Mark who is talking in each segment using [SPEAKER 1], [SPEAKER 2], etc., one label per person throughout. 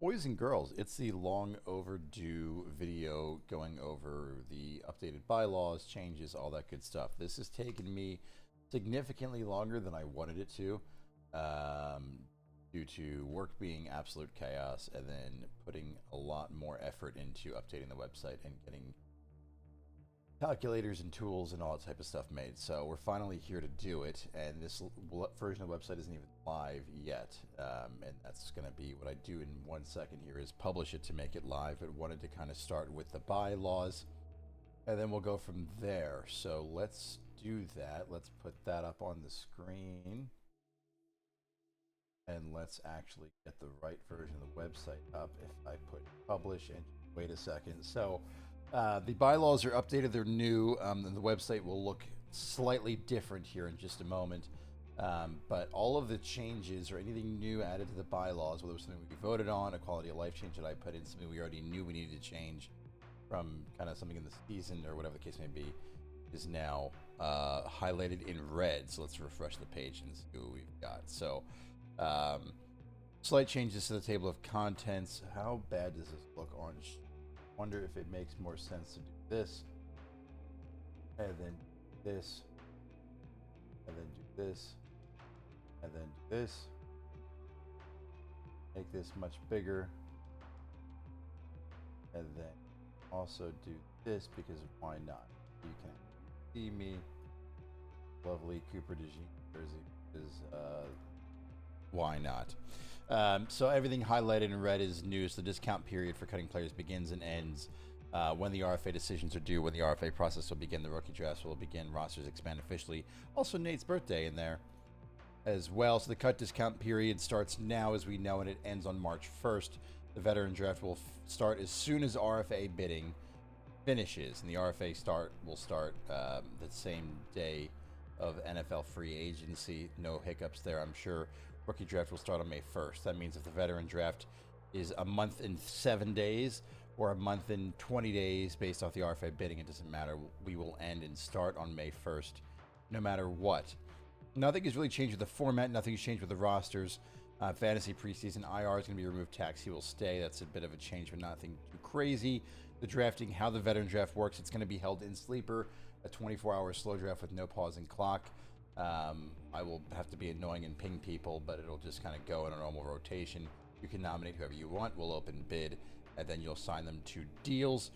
[SPEAKER 1] Boys and girls, it's the long overdue video going over the updated bylaws, changes, all that good stuff. This has taken me significantly longer than I wanted it to, due to work being absolute chaos and then putting a lot more effort into updating the website and getting calculators and tools and all that type of stuff made. So we're finally here to do it, and this version of the website isn't even live yet. And that's going to be what I do in 1 second here is publish it to make it live. But wanted to kind of start with the bylaws, and then we'll go from there. So let's do that. Let's put that up on the screen, and let's actually get the right version of the website up. If I put publish and wait a second. So the bylaws are updated, they're new, and the website will look slightly different here in just a moment. But all of the changes or anything new added to the bylaws, whether it was something we voted on, a quality of life change that I put in, something we already knew we needed to change from kind of something in the season or whatever the case may be, is now highlighted in red. So let's refresh the page and see what we've got. So slight changes to the table of contents. How bad does this look on? Wonder if it makes more sense to do this and then this and then do this and then do this, make this much bigger, and then also do this, because why not? You can see me, lovely Cooper DeJean jersey, is why not? So everything highlighted in red is new. So the discount period for cutting players begins and ends when the RFA decisions are due, when the RFA process will begin, the rookie drafts will begin, rosters expand officially. Also Nate's birthday in there as well. So the cut discount period starts now as we know, and it ends on March 1st. The veteran draft will start as soon as RFA bidding finishes, and the RFA will start the same day of NFL free agency. No hiccups there, I'm sure. Rookie draft will start on May 1st. That means if the veteran draft is a month and 7 days or a month and 20 days based off the RFA bidding, it doesn't matter. We will end and start on May 1st, no matter what. Nothing has really changed with the format. Nothing has changed with the rosters. Fantasy preseason IR is going to be removed. Taxi will stay. That's a bit of a change, but nothing too crazy. The drafting, how the veteran draft works, it's going to be held in Sleeper, a 24-hour slow draft with no pausing clock. I will have to be annoying and ping people, but it'll just kind of go in a normal rotation. You can nominate whoever you want. We'll open bid, and then you'll sign them to deals.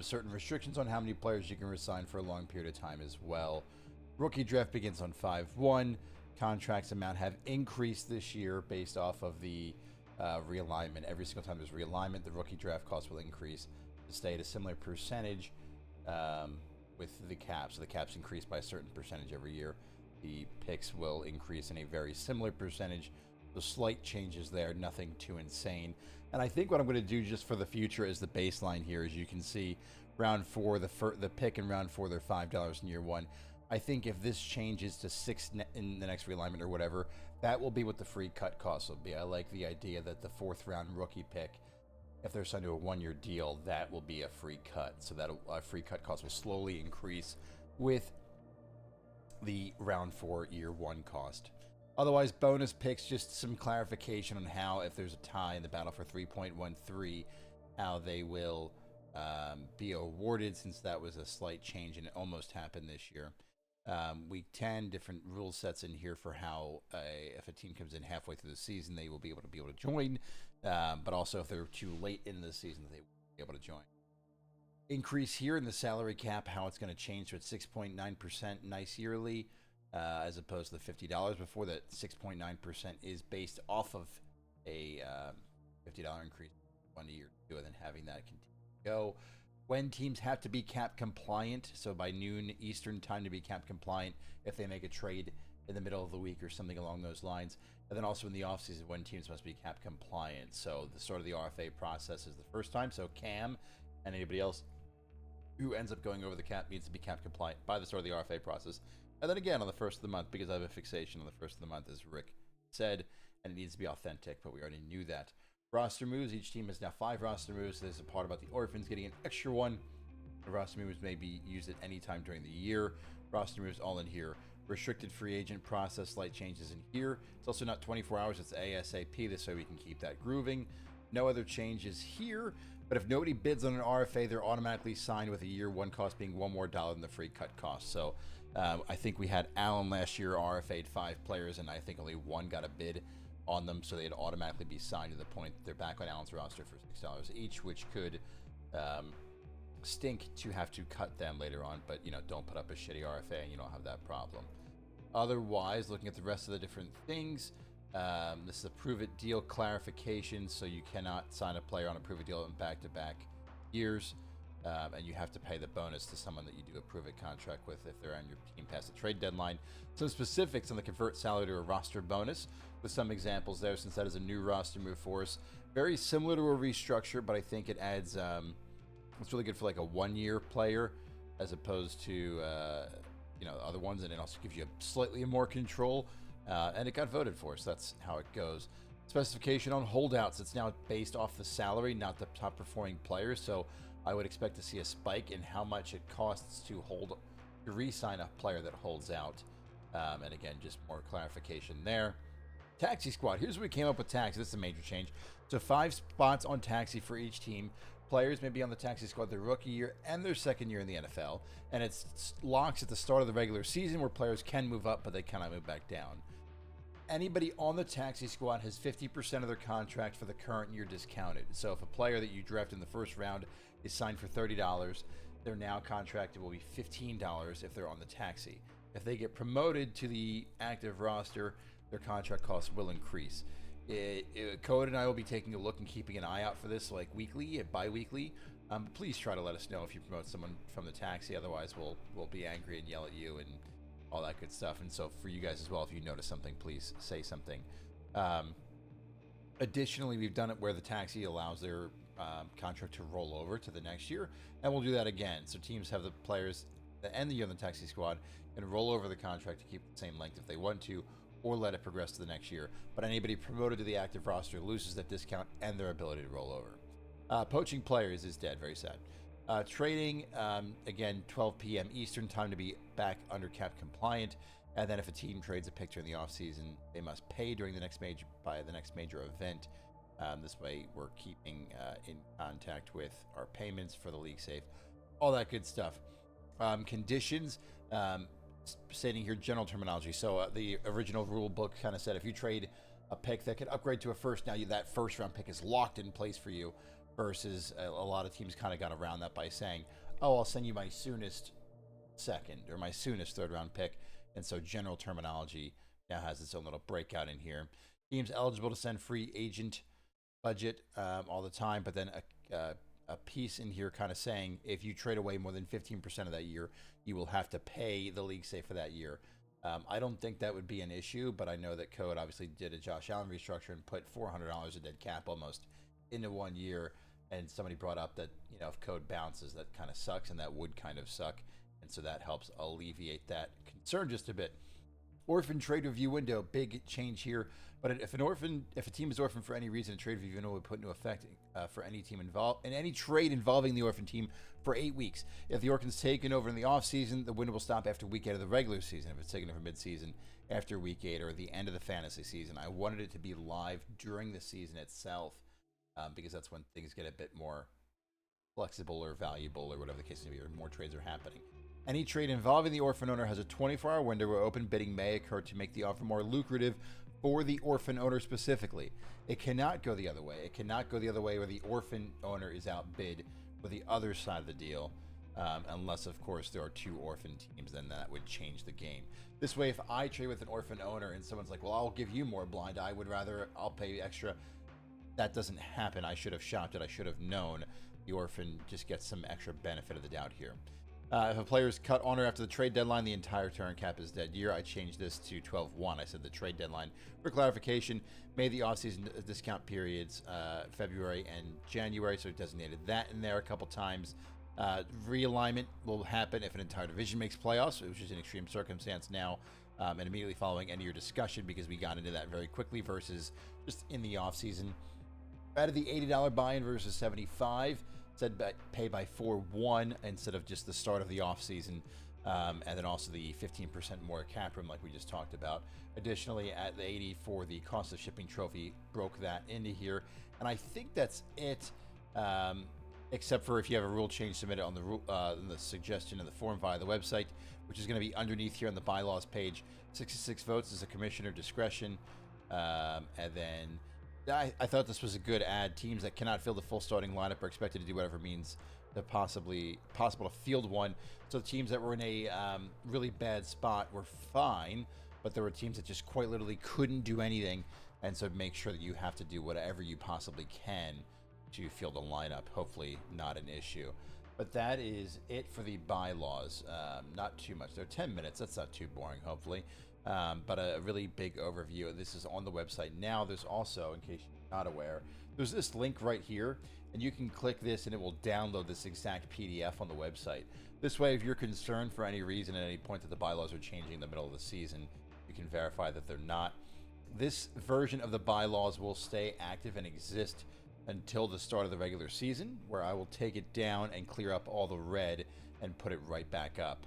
[SPEAKER 1] Certain restrictions on how many players you can resign for a long period of time as well. Rookie draft begins on 5/1. Contracts amount have increased this year based off of the realignment. Every single time there's realignment, the rookie draft cost will increase to stay at a similar percentage with the caps. So the caps increase by a certain percentage every year. The picks will increase in a very similar percentage. The slight changes there, nothing too insane. And I think what I'm going to do just for the future is the baseline here. As you can see, round 4, the pick in round 4, they're $5 in year 1. I think if this changes to 6 in the next realignment or whatever, that will be what the free cut cost will be. I like the idea that the 4th round rookie pick, if they're signed to a 1-year deal, that will be a free cut. So that free cut cost will slowly increase with the round 4 year 1 cost. Otherwise, bonus picks, just some clarification on how, if there's a tie in the battle for 3.13, how they will be awarded, since that was a slight change and it almost happened this year. Week 10, different rule sets in here for how if a team comes in halfway through the season, they will be able to join. But also if they're too late in the season, they won't be able to join. Increase here in the salary cap, how it's going to change to at 6.9% nice yearly, as opposed to the $50 before. That 6.9% is based off of a $50 increase 1 year, and then having that continue to go. When teams have to be cap compliant, so by noon Eastern time to be cap compliant if they make a trade in the middle of the week or something along those lines. And then also in the offseason when teams must be cap compliant. So the start of the RFA process is the first time. So Cam and anybody else who ends up going over the cap needs to be cap compliant by the start of the RFA process. And then again on the first of the month, because I have a fixation on the first of the month, as Rick said, and it needs to be authentic, but we already knew that. Roster moves. Each team has now 5 roster moves. There's a part about the orphans getting an extra one. The roster moves may be used at any time during the year. Roster moves all in here restricted free agent process, slight changes in here. It's also not 24 hours, it's ASAP, this way we can keep that grooving. No other changes here, but if nobody bids on an RFA, they're automatically signed with a year one cost being $1 more than the free cut cost. So I think we had Allen last year RFA'd 5 players, and I think only one got a bid on them, so they'd automatically be signed to the point they're back on Allen's roster for $6 each, which could stink to have to cut them later on, but don't put up a shitty RFA and you don't have that problem. Otherwise, looking at the rest of the different things, this is a prove it deal clarification, so you cannot sign a player on a prove it deal in back-to-back years, and you have to pay the bonus to someone that you do a prove it contract with if they're on your team past the trade deadline. Some specifics on the convert salary to a roster bonus with some examples there, since that is a new roster move for us. Very similar to a restructure, but I think it adds it's really good for like a 1-year player as opposed to other ones, and it also gives you slightly more control, and it got voted for, so that's how it goes. Specification on holdouts, it's now based off the salary, not the top performing players, so I would expect to see a spike in how much it costs to re-sign a player that holds out, and again, just more clarification there. Taxi squad, here's where we came up with taxi. This is a major change. So 5 spots on taxi for each team. Players may be on the taxi squad their rookie year and their second year in the NFL, and it locks at the start of the regular season where players can move up, but they cannot move back down. Anybody on the taxi squad has 50% of their contract for the current year discounted. So if a player that you draft in the first round is signed for $30, their now contracted will be $15 if they're on the taxi. If they get promoted to the active roster, their contract costs will increase. Code and I will be taking a look and keeping an eye out for this, like weekly, bi-weekly. Please try to let us know if you promote someone from the taxi. Otherwise, we'll be angry and yell at you and all that good stuff. And so for you guys as well, if you notice something, please say something. Additionally, we've done it where the taxi allows their contract to roll over to the next year, and we'll do that again. So teams have the players that end the year on the taxi squad and roll over the contract to keep the same length if they want to, or let it progress to the next year. But anybody promoted to the active roster loses that discount and their ability to roll over. Poaching players is dead, very sad. Trading, again, 12 p.m. Eastern time to be back under cap compliant. And then if a team trades a picture in the offseason, they must pay during the next major event. This way we're keeping in contact with our payments for the league safe, all that good stuff. Conditions, stating here general terminology. So the original rule book kind of said if you trade a pick that could upgrade to a first, now that first round pick is locked in place for you, versus a lot of teams kind of got around that by saying, oh, I'll send you my soonest second or my soonest third round pick. And so general terminology now has its own little breakout in here. Teams eligible to send free agent budget all the time, but then a piece in here kind of saying if you trade away more than 15% of that year, you will have to pay the league safe for that year. I don't think that would be an issue, but I know that Code obviously did a Josh Allen restructure and put $400 of dead cap almost into 1 year. And somebody brought up that, if Code bounces, that kind of sucks, and that would kind of suck. And so that helps alleviate that concern just a bit. Orphan trade review window, big change here. But if a team is orphaned for any reason, a trade review window would put into effect for any team involved in any trade involving the orphan team for 8 weeks. If the orphan's taken over in the offseason, the window will stop after week 8 of the regular season. If it's taken over mid-season, after week 8 or the end of the fantasy season. I wanted it to be live during the season itself, because that's when things get a bit more flexible or valuable or whatever the case may be, or more trades are happening. Any trade involving the orphan owner has a 24-hour window where open bidding may occur to make the offer more lucrative for the orphan owner specifically. It cannot go the other way. It cannot go the other way where the orphan owner is outbid for the other side of the deal, unless, of course, there are 2 orphan teams, then that would change the game. This way, if I trade with an orphan owner and someone's like, well, I'll give you more blind, I'll pay extra. That doesn't happen. I should have shopped it. I should have known. The orphan just gets some extra benefit of the doubt here. If a player is cut on or after the trade deadline, the entire turn cap is dead year. I changed this to 12/1. I said the trade deadline. For clarification, made the offseason discount periods February and January, so it designated that in there a couple times. Realignment will happen if an entire division makes playoffs, which is an extreme circumstance now, and immediately following end of year discussion, because we got into that very quickly versus just in the offseason. Added the $80 buy-in versus $75. Said pay by 4/1 instead of just the start of the offseason. And then also the 15% more cap room, like we just talked about. Additionally, at the 80 for the cost of shipping trophy, broke that into here. And I think that's it, except for if you have a rule change, submit it on the suggestion in the form via the website, which is going to be underneath here on the bylaws page. 66 votes is a commissioner discretion. And then I thought this was a good ad. Teams that cannot fill the full starting lineup are expected to do whatever means to possible to field one. So the teams that were in a really bad spot were fine, but there were teams that just quite literally couldn't do anything, and so make sure that you have to do whatever you possibly can to field a lineup. Hopefully not an issue. But that is it for the bylaws. Not too much. They're 10 minutes. That's not too boring, hopefully. But a really big overview. This is on the website now. There's also, in case you're not aware, there's this link right here, and you can click this and it will download this exact PDF on the website. This way, if you're concerned for any reason at any point that the bylaws are changing in the middle of the season, you can verify that they're not. This version of the bylaws will stay active and exist until the start of the regular season, where I will take it down and clear up all the red and put it right back up.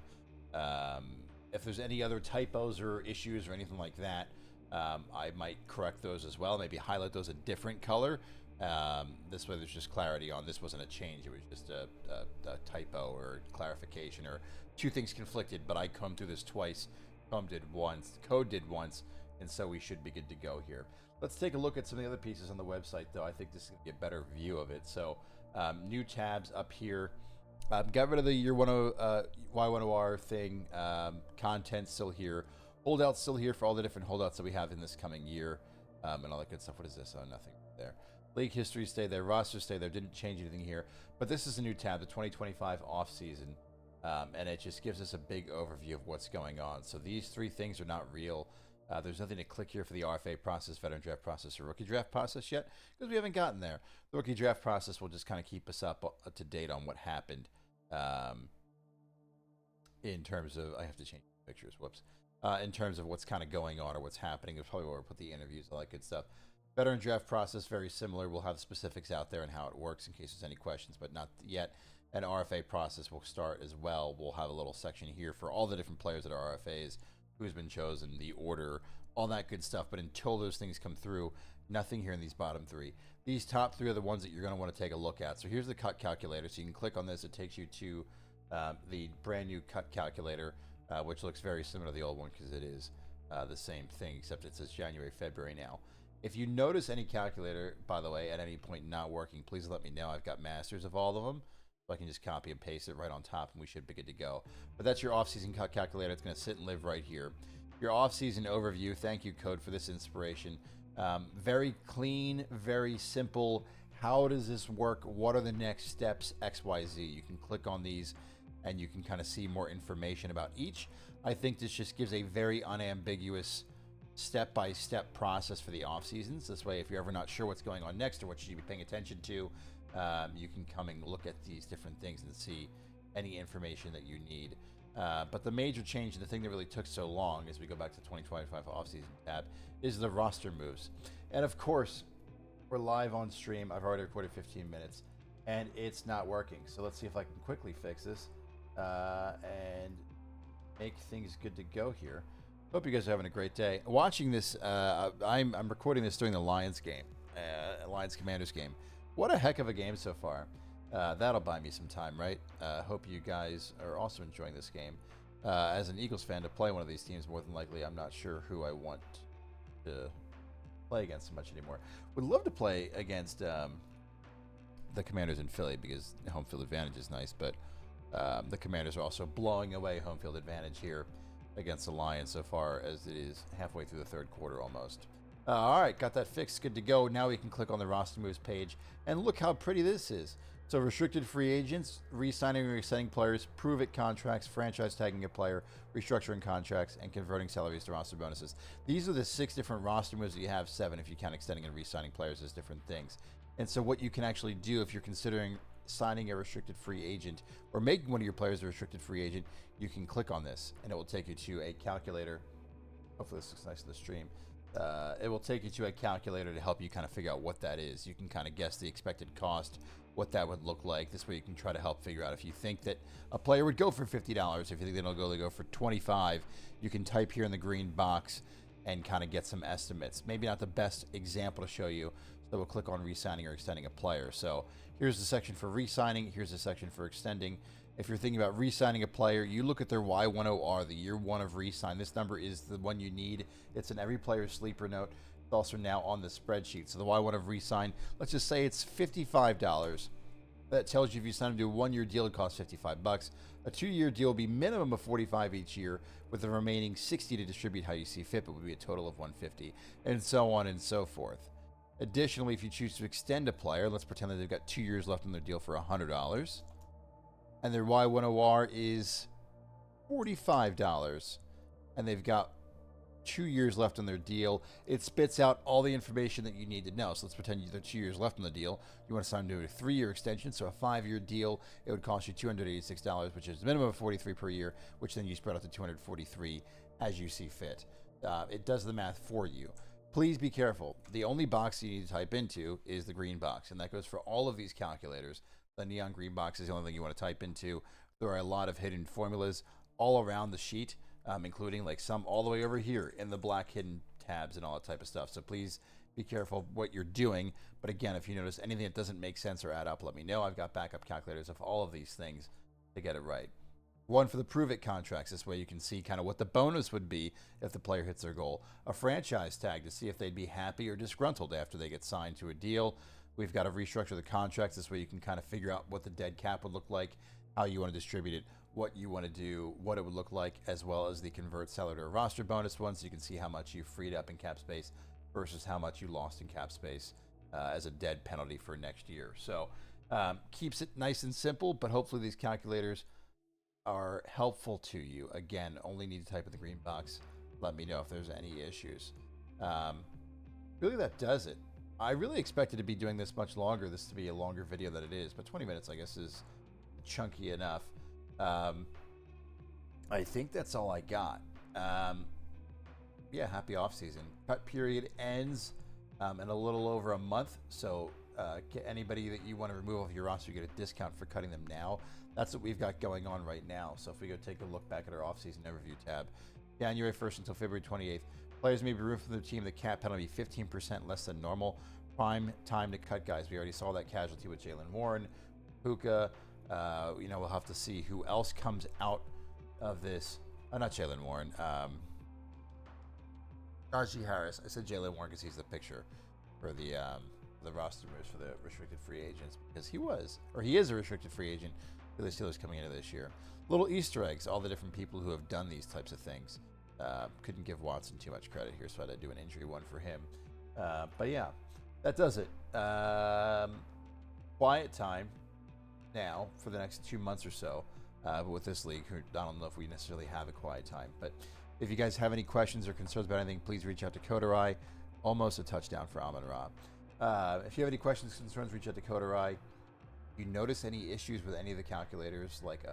[SPEAKER 1] If there's any other typos or issues or anything like that, I might correct those as well. Maybe highlight those a different color. This way there's just clarity on this wasn't a change. It was just a typo or clarification, or two things conflicted, but I combed through this twice. Code did once, and so we should be good to go here. Let's take a look at some of the other pieces on the website, though. I think this is going to be a better view of it. So new tabs up here. Got rid of the year 10 Y10R thing. Content still here. Holdouts still here for all the different holdouts that we have in this coming year, and all that good stuff. What is this? Oh, nothing there. League history stay there. Roster stay there. Didn't change anything here. But this is a new tab, the 2025 off season, and it just gives us a big overview of what's going on. So these three things are not real. There's nothing to click here for the RFA process, veteran draft process, or rookie draft process yet, because we haven't gotten there. The rookie draft process will just kind of keep us up to date on what happened in terms of, I have to change pictures, whoops. In terms of what's kind of going on or what's happening. It's probably where we'll put the interviews, all that good stuff. Veteran draft process, very similar. We'll have specifics out there and how it works in case there's any questions, but not yet. And RFA process will start as well. We'll have a little section here for all the different players that are RFAs, who's been chosen, the order, all that good stuff. But until those things come through, nothing here in these bottom three. These top three are the ones that you're going to want to take a look at. So here's the cut calculator. So you can click on this. It takes you to the brand new cut calculator, which looks very similar to the old one because it is the same thing, except it says January, February now. If you notice any calculator, by the way, at any point not working, please let me know. I've got masters of all of them, so I can just copy and paste it right on top, and we should be good to go. But that's your off-season cut calculator. It's going to sit and live right here. Your off-season overview. Thank you, Code, for this inspiration. Very clean, very simple. How does this work? What are the next steps? X, Y, Z. You can click on these, and you can kind of see more information about each. I think this just gives a very unambiguous step-by-step process for the off seasons. This way, if you're ever not sure what's going on next or what you should be paying attention to, you can come and look at these different things and see any information that you need. But the major change, and the thing that really took so long as we go back to the 2025 off-season tab, is the roster moves. And of course, we're live on stream. I've already recorded 15 minutes, and it's not working. So let's see if I can quickly fix this and make things good to go here. Hope you guys are having a great day. Watching this, I'm recording this during the Lions game, Lions Commanders game. What a heck of a game so far. That'll buy me some time, right? Hope you guys are also enjoying this game. As an Eagles fan, to play one of these teams, more than likely, I'm not sure who I want to play against so much anymore. Would love to play against the Commanders in Philly because home field advantage is nice, but the Commanders are also blowing away home field advantage here against the Lions so far, as it is halfway through the third quarter almost. All right, got that fixed, good to go. Now we can click on the roster moves page, and look how pretty this is. So restricted free agents, re-signing and resetting players, prove-it contracts, franchise tagging a player, restructuring contracts, and converting salaries to roster bonuses. These are the 6 different roster moves that you have, 7 if you count extending and re-signing players as different things. And so what you can actually do if you're considering signing a restricted free agent or making one of your players a restricted free agent, you can click on this, and it will take you to a calculator. Hopefully this looks nice in the stream. it will take you to a calculator to help you kind of figure out what that is. You can kind of guess the expected cost, what that would look like. This way you can try to help figure out if you think that a player would go for $50, if you think they'll go for $25, you can type here in the green box and kind of get some estimates. Maybe not the best example to show you, so we'll click on re-signing or extending a player. So here's the section for re-signing, here's the section for extending. If you're thinking about re-signing a player, you look at their Y10R, the year one of re-sign. This number is the one you need. It's in every player's sleeper note. It's also now on the spreadsheet. So the Y1 of re-sign, let's just say it's $55. That tells you if you sign them to a 1-year deal, it costs $55. A 2-year deal will be minimum of $45 each year, with the remaining $60 to distribute how you see fit, but would be a total of $150, and so on and so forth. Additionally, if you choose to extend a player, let's pretend that they've got 2 years left on their deal for $100, and their Y10R is $45, and they've got 2 years left on their deal. It spits out all the information that you need to know. So let's pretend there's 2 years left on the deal. You want to sign to a 3-year extension, so a 5-year deal. It would cost you $286, which is a minimum of $43 per year, which then you spread out to $243 as you see fit. It does the math for you. Please be careful. The only box you need to type into is the green box, and that goes for all of these calculators. The neon green box is the only thing you want to type into. There are a lot of hidden formulas all around the sheet, including like some all the way over here in the black hidden tabs and all that type of stuff. So please be careful what you're doing. But again, if you notice anything that doesn't make sense or add up, let me know. I've got backup calculators of all of these things to get it right. One for the prove it contracts. This way you can see kind of what the bonus would be if the player hits their goal. A franchise tag to see if they'd be happy or disgruntled after they get signed to a deal. We've got to restructure the contracts. This way you can kind of figure out what the dead cap would look like, how you want to distribute it, what you want to do, what it would look like, as well as the convert seller to a roster bonus one, so you can see how much you freed up in cap space versus how much you lost in cap space as a dead penalty for next year. So keeps it nice and simple, but hopefully these calculators are helpful to you. Again, only need to type in the green box. Let me know if there's any issues. Really, that does it. I really expected to be doing this much longer, this to be a longer video than it is, but 20 minutes, I guess, is chunky enough. I think that's all I got. Yeah, happy off season. Cut period ends in a little over a month, so anybody that you want to remove off your roster, you get a discount for cutting them now. That's what we've got going on right now. So if we go take a look back at our off-season overview tab, January 1st until February 28th, players may be removed from their team. The cap penalty 15% less than normal. Prime time to cut guys. We already saw that casualty with Jalen Warren, Puka. We'll have to see who else comes out of this. Not Jalen Warren. Najee Harris. I said Jalen Warren because he's the picture for the roster moves for the restricted free agents, because he is a restricted free agent for the Steelers coming into this year. Little Easter eggs, all the different people who have done these types of things. Couldn't give Watson too much credit here, so I had to do an injury one for him. But yeah, that does it. Quiet time now for the next 2 months or so. But with this league, I don't know if we necessarily have a quiet time. But if you guys have any questions or concerns about anything, please reach out to Kodarai. Almost a touchdown for Amon Ra. If you have any questions, concerns, reach out to Kodarai. If you notice any issues with any of the calculators, like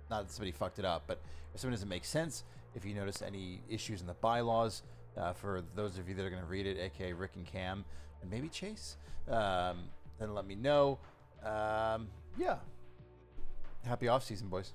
[SPEAKER 1] not that somebody fucked it up, but if something doesn't make sense, if you notice any issues in the bylaws, for those of you that are going to read it, aka Rick and Cam, and maybe Chase, then let me know. Yeah. Happy off season, boys.